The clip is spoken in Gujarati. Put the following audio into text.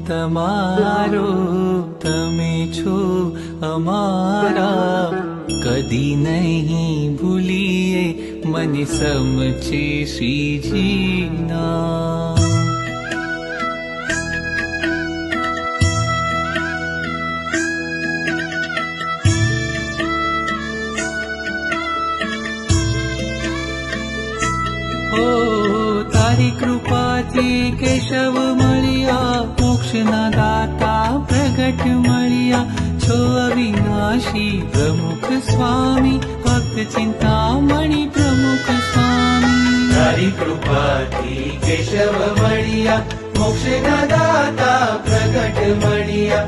તમારો, તમે છો અમારા. કદી નહીં ભૂલીએ મને સમજે શ્રીજીના. તારી કૃપાથી કેશવ મળ્યા, મોક્ષના દાતા પ્રગટ મળ્યા. છો અવિનાશી પ્રમુખ સ્વામી, ભક્ત ચિંતામણી પ્રમુખ સ્વામી. તારી કૃપાથી કેશવ મળ્યા, મોક્ષના દાતા પ્રગટ મળ્યા.